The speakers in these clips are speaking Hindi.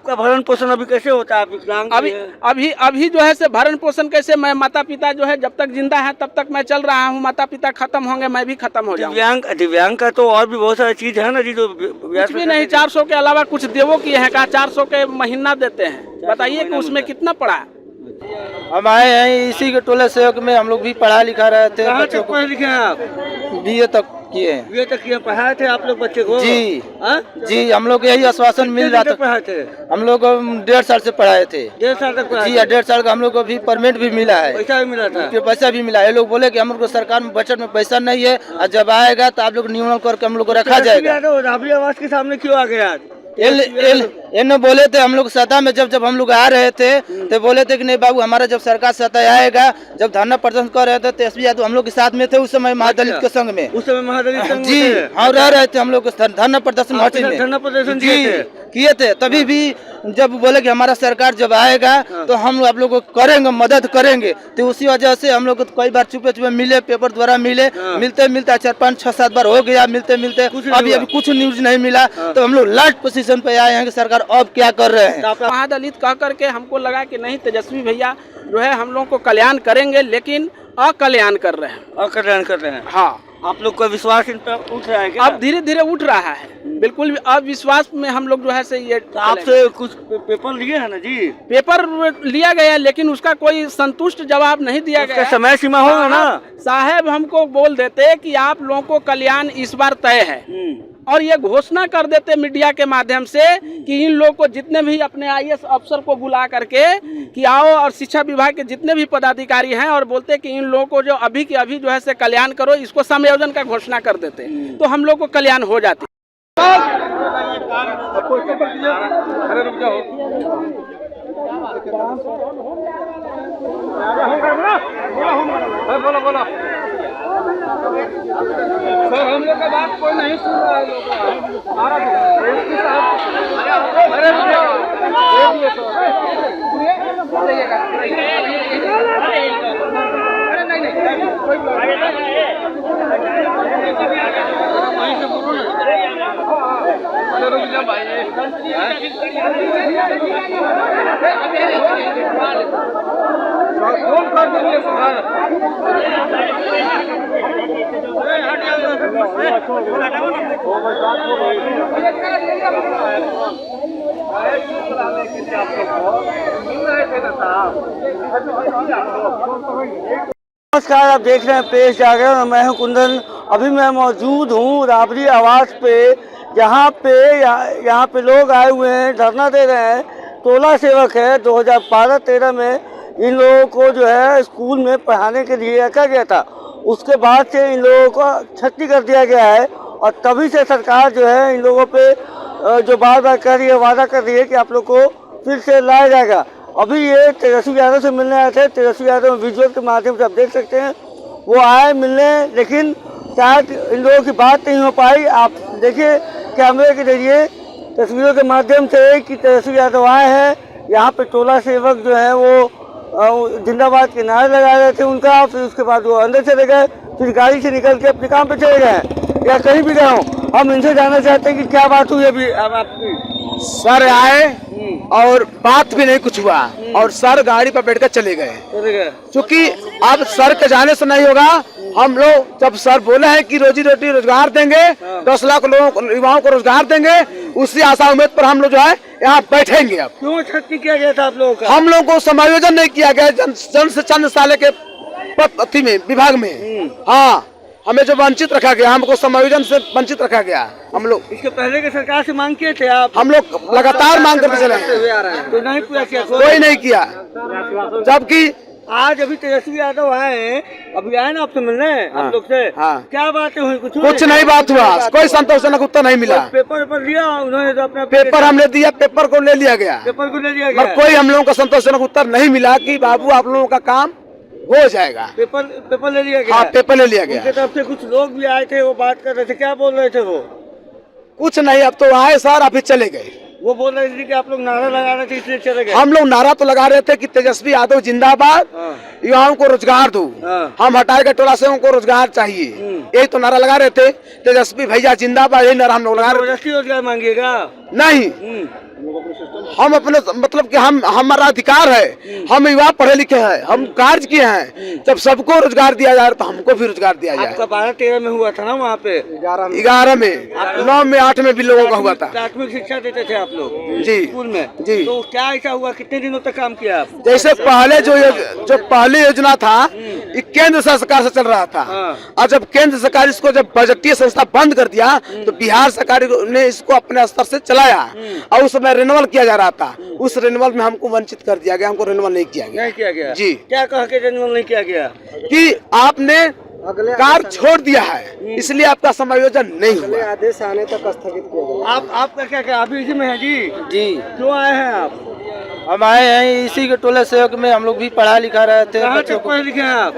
आपका भरण पोषण अभी कैसे होता है? आप विकलांग भी हैं। अभी जो है से भरण पोषण कैसे, मैं माता पिता जो है जब तक जिंदा है तब तक मैं चल रहा हूँ, माता पिता खत्म होंगे मैं भी खत्म हो जाऊंगा। दिव्यांग का तो और भी बहुत सारी चीज है ना जी, जो कुछ भी नहीं, 400 के अलावा कुछ देवो किए हैं, कहा 400 के महीना देते हैं, बताइए कि उसमें कितना पड़ा। हम आए हैं इसी के टोले सहयोग में, हम लोग भी पढ़ा लिखा रहे थे। कहाँ बच्चों तक को पढ़े लिखे हैं आप? बीए तक किए हैं। ये तक किए, पढ़ाए थे आप लोग बच्चे को? जी हाँ? जी, हम लोग यही आश्वासन मिल रहा था। पढ़ाए थे हम लोग 1.5 साल से पढ़ाए थे। 1.5 साल तक पढ़ाए जी, थे? 1.5 साल का हम लोग को भी परमिट भी मिला है, पैसा भी मिला था? पैसा भी मिला है। ये लोग बोले कि हम लोग को सरकार में बजट में पैसा नहीं है, और जब आएगा तो आप लोग नियमन करके हम लोग को रखा जाएगा। राबड़ी आवास के सामने क्यों आ गए आज? इन्होंने बोले थे हम लोग सत्ता में जब हम लोग आ रहे थे तो बोले थे कि नहीं बाबू, हमारा जब सरकार सत्ता आएगा, जब धरना प्रदर्शन कर रहे थे तेजस्वी यादव हम लोग के साथ में थे उस समय महादलित के संघ में। उस समय महादलित संघ जी हाँ, रह रहे थे हम लोग धरना प्रदर्शन धरना प्रदर्शन किए थे। तभी भी जब बोले कि हमारा सरकार जब आएगा तो हम आप लोग को करेंगे, मदद करेंगे, तो उसी वजह से हम लोग को कई बार छुपे छुपे मिले, पेपर द्वारा मिले, मिलते 4, 5, 6, 7 बार हो गया मिलते अभी कुछ न्यूज नहीं मिला। तो हम लोग लास्ट पोजीशन पे आए हैं कि सरकार अब क्या कर रहे हैं। महादलित कह करके हमको लगा कि नहीं तेजस्वी भैया जो है हम लोग को कल्याण करेंगे, लेकिन अकल्याण कर रहे हैं। अकल्याण कर रहे हैं? हाँ। आप लोग का विश्वास इन पर उठ रहा है क्या? अब धीरे धीरे उठ रहा है, बिल्कुल भी अविश्वास में हम लोग जो है से ये आपसे कुछ पेपर लिए है ना जी? पेपर लिया गया, लेकिन उसका कोई संतुष्ट जवाब नहीं दिया गया। समय सीमा होगा ना साहब, हमको बोल देते कि आप लोगों को कल्याण इस बार तय है, और ये घोषणा कर देते मीडिया के माध्यम से कि इन लोगों को जितने भी अपने IAS अफसर को बुला करके कि आओ, और शिक्षा विभाग के जितने भी पदाधिकारी हैं, और बोलते कि इन लोगों को जो अभी के अभी जो है से कल्याण करो, इसको समायोजन का घोषणा कर देते तो हम लोग को कल्याण हो जाती। बोलो सर, हम लोग का बात कोई नहीं सुन रहा है। नमस्कार, आप देख रहे हैं पेश जागरण और मैं हूं कुंदन। अभी मैं मौजूद हूं राबड़ी आवास पे, जहां पे यहाँ पे लोग आए हुए हैं, धरना दे रहे हैं। टोला सेवक है, 2012-13 में इन लोगों को जो है स्कूल में पढ़ाने के लिए रखा गया था। उसके बाद से इन लोगों को छुट्टी कर दिया गया है, और तभी से सरकार जो है इन लोगों पे जो बार बार कर रही है, वादा कर रही है कि आप लोग को फिर से लाया जाएगा। अभी ये तेजस्वी यादव से मिलने आए थे। तेजस्वी यादव विजुअल के माध्यम से आप देख सकते हैं, वो आए मिलने, लेकिन शायद इन लोगों की बात नहीं हो पाई। आप देखिए कैमरे के जरिए तस्वीरों के माध्यम से कि तेजस्वी यादव आए हैं। यहाँ पे टोला सेवक जो है वो जिंदाबाद के नारे लगा रहे थे उनका, फिर उसके बाद वो अंदर चले गए, फिर गाड़ी से निकल के अपने काम पे चले गए या कहीं भी गए हों। हम इनसे जानना चाहते हैं कि क्या बात हुई अभी आपकी। सर आए और बात भी नहीं कुछ हुआ, और सर गाड़ी पर बैठकर चले गए, क्योंकि अब सर के जाने से नहीं होगा। हम लोग जब सर बोले हैं कि रोजी रोटी रोजगार देंगे, 10 लाख लोगों युवाओं को रोजगार देंगे, उसी आशा उम्मीद पर हम लोग जो है यहाँ बैठेंगे। अब क्यों छुट्टी किया गया था आप लोगों का? हम लोगों को समायोजन नहीं किया गया जन से चंद साले के पद में विभाग में। हाँ, हमें जो वंचित रखा गया, हमको समायोजन से वंचित रखा गया। हम लोग इसके पहले के सरकार से मांग किए थे आप? हम लोग लगातार मांग करते चले, तो नहीं पूरा किया, कोई नहीं किया। जबकि आज अभी तेजस्वी यादव आए हैं, अभी आए ना आपसे मिलने आप लोग से। क्या बातें हुई? कुछ नहीं बात हुआ, कोई संतोषजनक उत्तर नहीं मिला। पेपर लिया उन्होंने, तो अपना पेपर हमने दिया, पेपर को ले लिया गया, पेपर को ले लिया गया, पर कोई हम लोगों का संतोषजनक उत्तर नहीं मिला कि बाबू आप लोगों का काम हो जाएगा। पेपर ले लिया गया। हाँ, पेपर ले लिया गया। उनकी तरफ से कुछ लोग भी आए थे, वो बात कर रहे थे, क्या बोल रहे थे वो? कुछ नहीं, अब तो आए सर, अभी चले गए। वो बोल रहे थे कि आप लोग नारा लगा रहे थे इसलिए चले गए। हम लोग नारा तो लगा रहे थे कि तेजस्वी यादव जिंदाबाद, युवाओं को रोजगार दो, हम हटाएगा टोला सेवकों को रोजगार चाहिए, यही तो नारा लगा रहे थे। तेजस्वी भैया जिंदाबाद, यही नारा हम लोग लगा रहे थे। रोजगार मांगिएगा? नहीं, हम अपने मतलब कि हम हमारा अधिकार है, हम युवा पढ़े लिखे हैं, हम कार्य किए हैं। जब सबको रोजगार दिया जाए तो हमको भी रोजगार दिया जाए। आपका 12-13 में हुआ था ना वहाँ पे? 11 में, 9 में, 8 में भी लोगों का हुआ था। प्राथमिक शिक्षा देते थे आप लोग जी स्कूल में? जी। तो क्या ऐसा हुआ, कितने दिनों तक काम किया आप? जैसे पहले जो पहली योजना था ये केंद्र सरकार से चल रहा था, और जब केंद्र सरकार इसको जब बजटीय संस्था बंद कर दिया तो बिहार सरकार ने इसको अपने स्तर से चलाया, और उस समय रिन्यूअल किया जा रहा था। उस रिन्यूअल में हमको वंचित कर दिया गया, हमको रिन्यूअल नहीं किया गया। नहीं किया गया जी। क्या कह के रिन्यूअल नहीं किया गया? कि आपने कार्य छोड़ दिया है, इसलिए आपका समायोजन नहीं हुआ। आदेश आने तक स्थगित किया गया। आपका क्या अभी इसी में है जी? जी, क्यों आए हैं आप? हम आए हैं इसी के टोले सहयोग में। हम लोग भी पढ़ा लिखा रहे थे, कहाँ बच्चों तक को पढ़े लिखे हैं आप?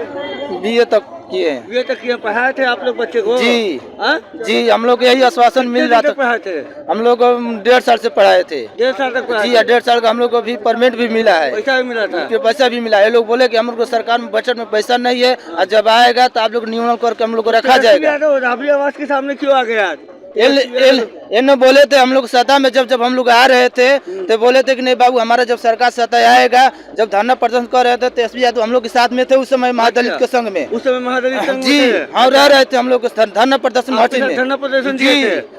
BA तक किए हैं। ये तक किए, पढ़ाए थे आप लोग बच्चे को? जी हाँ? जी, हम लोग यही आश्वासन मिल रहा था। पढ़ाए थे हम लोग 1.5 साल से पढ़ाए थे। 1.5 साल तक पढ़ाए जी, 1.5 साल का हम लोग को भी परमिट भी मिला है, पैसा भी मिला था? पैसा भी मिला है। ये लोग बोले कि हम लोग को सरकार में बजट में पैसा नहीं है, और जब आएगा तो आप लोग नियमन करके हम लोग को रखा जाएगा। राबड़ी आवास के सामने क्यों आ गए आज? इन्होंने बोले थे हम लोग सत्ता में जब हम लोग आ रहे थे तो बोले थे कि नहीं बाबू, हमारा जब सरकार सत्ता आएगा, जब धरना प्रदर्शन कर रहे थे तो एसपी यादव हम लोग के साथ में थे उस समय महादलित के संघ में। उस समय महादलित संघ जी में थे? हाँ, रह रहे थे हम लोग धरना प्रदर्शन आप धरना प्रदर्शन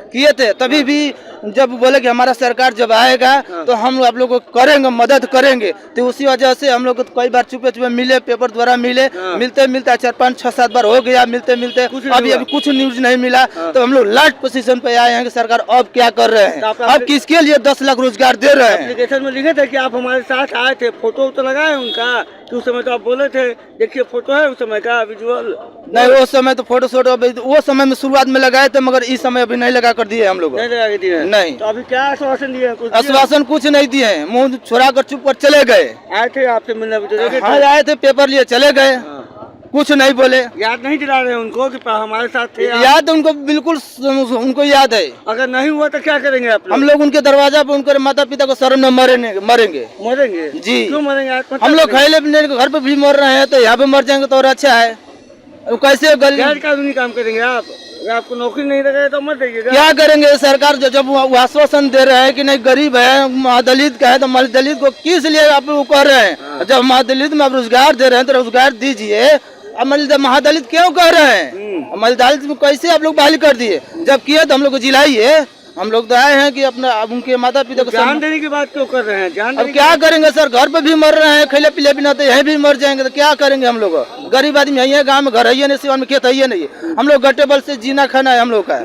किए थे। तभी भी जब बोले कि हमारा सरकार जब आएगा तो हम आप लोग को करेंगे, मदद करेंगे, तो उसी वजह से हम लोग कई बार छुपे मिले, पेपर द्वारा मिले, मिलते 4-5-6-7 बार हो गया मिलते अभी कुछ न्यूज नहीं मिला। तो हम लोग लास्ट पोजीशन पे आए हैं कि सरकार अब क्या कर रहे हैं, अब किसके लिए 10 लाख रोजगार दे रहे हैं। एप्लीकेशन में लिखे थे कि आप हमारे साथ आए थे, फोटो तो लगाए उनका? कि उस समय तो आप बोले थे देखिए फोटो है उस समय का विजुअल? नहीं, वो समय तो फोटो वो समय में शुरुआत में लगाए थे, मगर इस समय अभी नहीं लगा कर दिए हम लोग। नहीं लगा के दिए? नहीं। तो अभी क्या आश्वासन दिए? आश्वासन कुछ नहीं दिए हैं, मुंह छुड़ा कर चुप कर चले गए। आए थे आपसे मिलने भी तो? हाँ, आए थे, पेपर लिए चले गए, कुछ नहीं बोले। याद नहीं दिला रहे उनको कि हमारे साथ थे? याद उनको बिल्कुल, उनको याद है। अगर नहीं हुआ तो क्या करेंगे आप लोग? हम लोग उनके दरवाजा पे उनके माता पिता को शरण में मरेंगे। मरेंगे जी। क्यों मरेंगे? हम लोग खाने पीने के घर पे भी मर रहे हैं, तो यहाँ पे मर जाएंगे तो और अच्छा है। कैसे गैर कानूनी काम करेंगे आप? अगर आपको नौकरी नहीं लगे तो मत देंगे? क्या करेंगे? सरकार जब वो आश्वासन दे रहे हैं कि नहीं गरीब है, महादलित का है, तो महादलित को किस लिए आप लोग कर रहे हैं? जब महादलित में आप रोजगार दे रहे हैं तो रोजगार दीजिए। अब महादलित क्यों कह रहे हैं? महादलित में कैसे आप लोग बहाली कर दिए? जब किए तो हम लोग को जिलाइए। हम लोग तो आए हैं कि अपना उनके माता पिता को जान देने की बात क्यों कर रहे हैं? जान अब क्या करेंगे सर, घर पे भी मर रहे हैं, खेले पीले बिना, तो यहीं भी मर जाएंगे तो क्या करेंगे हम लोग? गरीब आदमी यही है, गाँव में घर है नहीं, सिवान में खेत है नहीं, हम लोग गट्टे बल से जीना खाना है हम लोग का।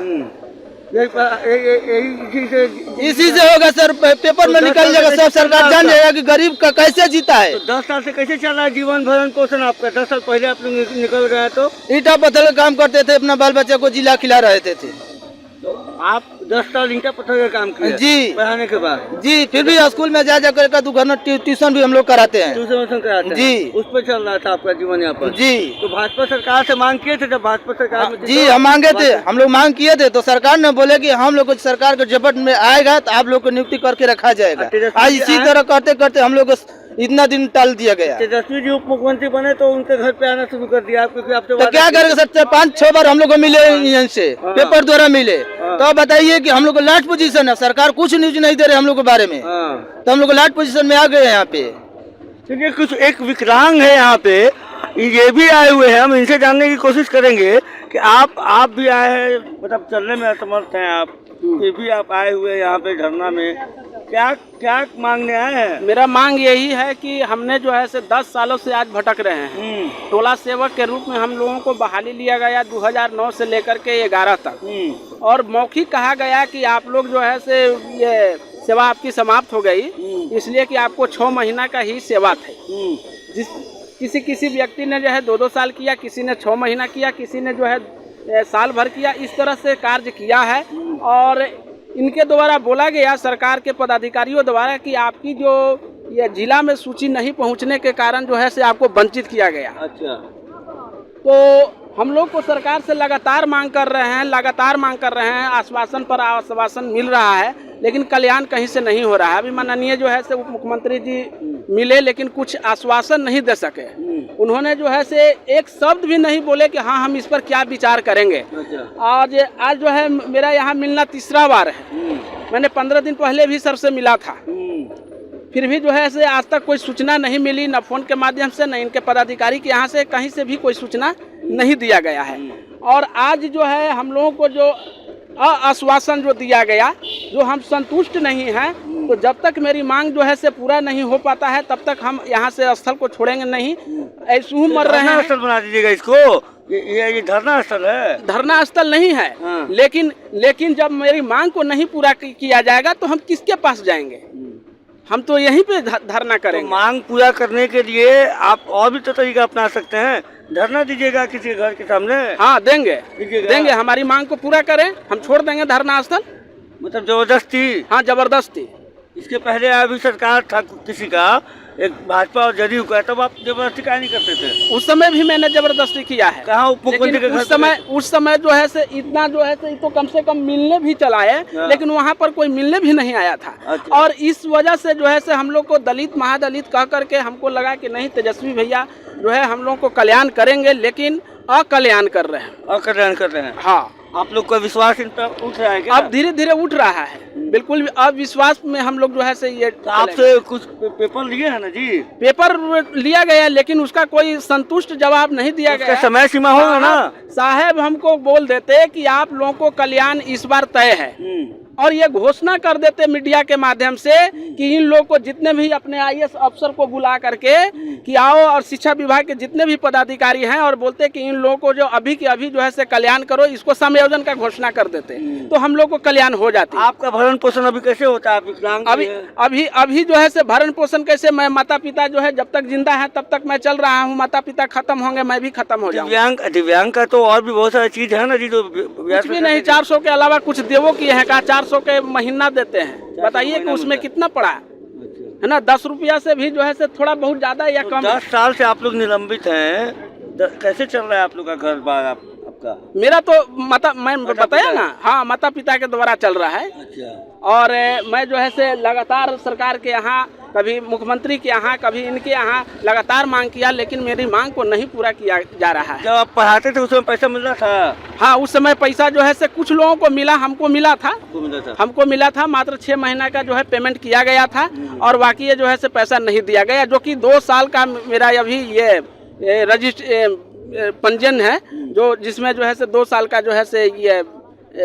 इसी से होगा सर, पेपर में निकल जाएगा, सब सरकार जान जाएगा कि गरीब का कैसे जीता है। 10 साल से कैसे चल रहा है जीवन भरण पोषण आपका? 10 साल पहले आप लोग निकल रहे हैं तो ईटा पत्थर का काम करते थे, अपना बाल बच्चा को जिला खिला रहे थे। आप 10 साल ईंटा पत्थर का काम किया जी, पढ़ाने के बाद? जी, फिर भी स्कूल में जा कर ट्यूशन भी हम लोग कराते हैं। ट्यूशन कराते हैं जी। उस पर चल रहा था आपका जीवन यहाँ पर? जी। तो भाजपा सरकार से मांग किए थे जब भाजपा सरकार में? जी, हम मांगे थे, हम लोग मांग किए थे, तो सरकार ने बोले कि हम लोग को सरकार के जबत में आएगा तो आप लोग को नियुक्ति करके रखा जाएगा। आज इसी तरह करते करते हम लोग इतना दिन टाल दिया गया। तेजस्वी जी उप मुख्यमंत्री बने तो उनके घर पे आना शुरू कर दिया क्योंकि आपसे तो क्या करेंगे सर? 5-6 बार हम लोग को मिले इनसे, पेपर द्वारा मिले। तो बताइए कि हम लोग को लास्ट पोजीशन है, सरकार कुछ न्यूज नहीं दे रहे हम लोग के बारे में, तो हम लोग लास्ट पोजीशन में आ गए यहाँ पे। क्योंकि कुछ एक विकलांग है यहाँ पे, ये भी आए हुए हैं, हम इनसे जानने की कोशिश करेंगे कि आप भी आए हैं, मतलब चलने में असमर्थ हैं आप, फिर भी आप आए हुए हैं यहाँ पे धरना में, क्या मांगने आए हैं? मेरा मांग यही है कि हमने जो है से 10 सालों से आज भटक रहे हैं। टोला सेवक के रूप में हम लोगों को बहाली लिया गया 2009 से लेकर के 11 तक, और मौखिक कहा गया कि आप लोग जो है से ये सेवा आपकी समाप्त हो गई, इसलिए कि आपको 6 महीना का ही सेवा थे। किसी व्यक्ति ने जो है 2-2 साल किया, किसी ने 6 महीना किया, किसी ने जो है साल भर किया, इस तरह से कार्य किया है। और इनके द्वारा बोला गया सरकार के पदाधिकारियों द्वारा कि आपकी जो ये जिला में सूची नहीं पहुंचने के कारण जो है से आपको वंचित किया गया। अच्छा। तो हम लोग को सरकार से लगातार मांग कर रहे हैं, आश्वासन पर आश्वासन मिल रहा है, लेकिन कल्याण कहीं से नहीं हो रहा है। अभी माननीय जो है से उप मुख्यमंत्री जी मिले, लेकिन कुछ आश्वासन नहीं दे सके। उन्होंने जो है से एक शब्द भी नहीं बोले कि हाँ हम इस पर क्या विचार करेंगे। आज जो है मेरा यहाँ मिलना तीसरा बार है। मैंने 15 दिन पहले भी सर से मिला था, फिर भी जो है से आज तक कोई सूचना नहीं मिली, न फोन के माध्यम से न इनके पदाधिकारी के यहाँ से कहीं से भी कोई सूचना नहीं दिया गया है। और आज जो है हम लोगों को जो आश्वासन जो दिया गया, जो हम संतुष्ट नहीं हैं, तो जब तक मेरी मांग जो है से पूरा नहीं हो पाता है तब तक हम यहाँ से स्थल को छोड़ेंगे नहीं। ऐसे ही मर रहे हैं। स्थल बना दीजिएगा इसको, ये धरना स्थल है, धरना स्थल नहीं है। हाँ। लेकिन जब मेरी मांग को नहीं पूरा किया जाएगा तो हम किसके पास जाएंगे? हम तो यहीं पे धरना करेंगे। तो मांग पूरा करने के लिए आप और भी तो तरीका अपना सकते हैं, धरना दीजिएगा किसी घर के सामने। हाँ देंगे, हमारी मांग को पूरा करें, हम छोड़ देंगे धरना स्थल। मतलब जबरदस्ती? हाँ जबरदस्ती। इसके पहले अभी सरकार था किसी का, एक भाजपा और जदयू का, तब आप जबरदस्ती क्या नहीं करते थे? उस समय भी मैंने जबरदस्ती किया है। कहाँ उप मुख्यमंत्री के घर? उस समय जो है से इतना जो है से तो कम से कम मिलने भी चला है, लेकिन वहाँ पर कोई मिलने भी नहीं आया था। अच्छा। और इस वजह से जो है से हम लोग को दलित महादलित कह करके हमको लगा कि नहीं, तेजस्वी भैया जो है हम लोग को कल्याण करेंगे, लेकिन अकल्याण कर रहे हैं। अकल्याण कर रहे हैं। हाँ, आप लोग का विश्वास इन पर उठ रहा है क्या? अब धीरे धीरे उठ रहा है, बिल्कुल अब विश्वास में हम लोग जो है से ये। तो आपसे कुछ पेपर लिए है ना जी? पेपर लिया गया, लेकिन उसका कोई संतुष्ट जवाब नहीं दिया गया। समय सीमा होगा ना साहब, हमको बोल देते कि आप लोगों को कल्याण इस बार तय है, और ये घोषणा कर देते मीडिया के माध्यम से कि इन लोगों को जितने भी अपने आईएएस अफसर को बुला करके कि आओ, और शिक्षा विभाग के जितने भी पदाधिकारी हैं, और बोलते कि इन लोगों को जो अभी के अभी जो है से कल्याण करो, इसको समायोजन का घोषणा कर देते तो हम लोग को कल्याण हो जाती। आपका भरण पोषण अभी कैसे होता है? आप विकलांग अभी जो है से भरण पोषण कैसे? मैं माता पिता जो है जब तक जिंदा है तब तक मैं चल रहा हूँ, माता पिता खत्म होंगे मैं भी खत्म हो जाऊंगा। दिव्यांग का तो और भी बहुत सारी चीज है ना जी, जो कुछ भी नहीं। 400 के अलावा कुछ देवो किए हैं, कहा 400 के महीना देते हैं, बताइए कि उसमें कितना पड़ा है ना? 10 रुपया से भी जो है से थोड़ा बहुत ज्यादा या कम। 10 साल से आप लोग निलंबित हैं, कैसे चल रहा है आप लोग का घर बार? आपका मेरा तो मैं बताया ना, हाँ, माता पिता के द्वारा चल रहा है। अच्छा। और मैं जो है से लगातार सरकार के यहाँ, कभी मुख्यमंत्री के यहाँ, कभी इनके यहाँ लगातार मांग किया, लेकिन मेरी मांग को नहीं पूरा किया जा रहा है। जब आप पढ़ाते थे उस समय पैसा मिल रहा था? हाँ, उस समय पैसा जो है से कुछ लोगों को मिला, हमको मिला था मात्र 6 महीना का जो है पेमेंट किया गया था, और बाकी ये जो है से पैसा नहीं दिया गया, जो कि 2 साल का मेरा अभी ये पंजीयन है, जो जिसमें जो है से 2 साल का जो है से ये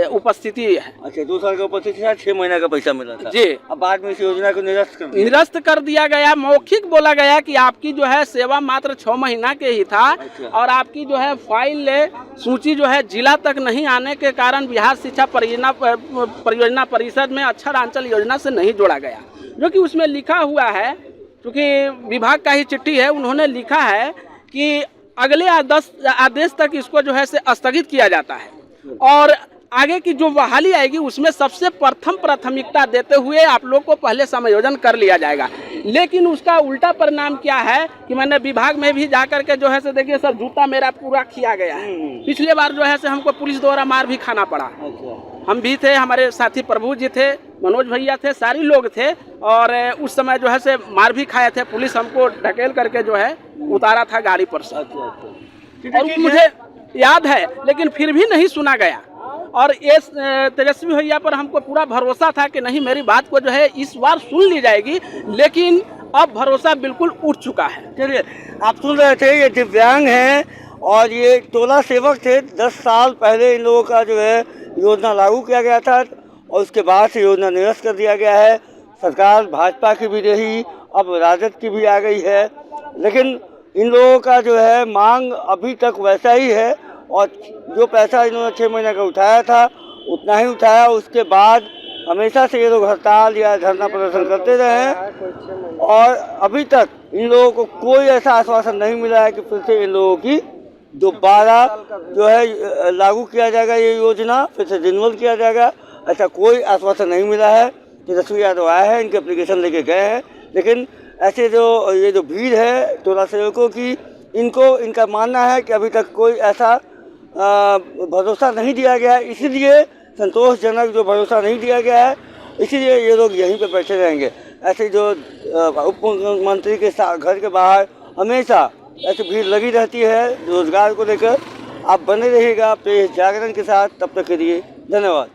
उपस्थिति है। अच्छा, 2 साल का उपस्थिति था, 6 महीना का पैसा मिला था जी। अब बाद में इस योजना को निरस्त कर दिया गया। मौखिक बोला गया कि आपकी जो है सेवा मात्र 6 महीना के ही था। अच्छा। और आपकी जो है फाइल सूची जो है जिला तक नहीं आने के कारण बिहार शिक्षा परियोजना परिषद में अक्षरांचल योजना से नहीं जोड़ा गया, जो कि उसमें लिखा हुआ है, क्योंकि विभाग का ही चिट्ठी है, उन्होंने लिखा है कि अगले आदेश तक इसको जो है से स्थगित किया जाता है, और आगे की जो बहाली आएगी उसमें सबसे प्राथमिकता देते हुए आप लोग को पहले समायोजन कर लिया जाएगा। लेकिन उसका उल्टा परिणाम क्या है कि मैंने विभाग में भी जाकर के जो है से, देखिए सर, जूता मेरा पूरा खिया गया है। पिछले बार जो है से हमको पुलिस द्वारा मार भी खाना पड़ा। हम भी थे, हमारे साथी प्रभु जी थे, मनोज भैया थे, सारे लोग थे, और उस समय जो है से मार भी खाए थे। पुलिस हमको ढकेल करके जो है उतारा था गाड़ी पर से। और मुझे याद है, लेकिन फिर भी नहीं सुना गया। और ये तेजस्वी भैया पर हमको पूरा भरोसा था कि नहीं, मेरी बात को जो है इस बार सुन ली जाएगी, लेकिन अब भरोसा बिल्कुल उठ चुका है। चलिए, आप सुन रहे थे, ये दिव्यांग हैं और ये टोला सेवक थे। 10 साल पहले इन लोगों का जो है योजना लागू किया गया था, और उसके बाद से योजना निरस्त कर दिया गया है। सरकार भाजपा की भी रही, अब राजद की भी आ गई है, लेकिन इन लोगों का जो है मांग अभी तक वैसा ही है, और जो पैसा इन्होंने 6 महीने का उठाया था उतना ही उठाया। उसके बाद हमेशा से ये लोग हड़ताल या धरना प्रदर्शन करते रहे हैं, और अभी तक इन लोगों को कोई ऐसा आश्वासन नहीं मिला है कि फिर से इन लोगों की दोबारा जो है लागू किया जाएगा, ये योजना फिर से रिन्यूअल किया जाएगा, ऐसा कोई आश्वासन नहीं मिला है। तेजस्वी यादव आए हैं, इनके एप्लीकेशन लेके गए हैं, लेकिन ऐसे ये जो भीड़ है टोला सेवकों की, इनका मानना है कि अभी तक कोई ऐसा भरोसा नहीं दिया गया है, इसीलिए संतोषजनक जो भरोसा नहीं दिया गया है, इसीलिए ये लोग यहीं पे बैठे रहेंगे। ऐसे जो उप मुख्यमंत्री के घर के बाहर हमेशा ऐसी भीड़ लगी रहती है रोजगार को लेकर। आप बने रहिएगा प्रेस जागरण के साथ, तब तक के लिए धन्यवाद।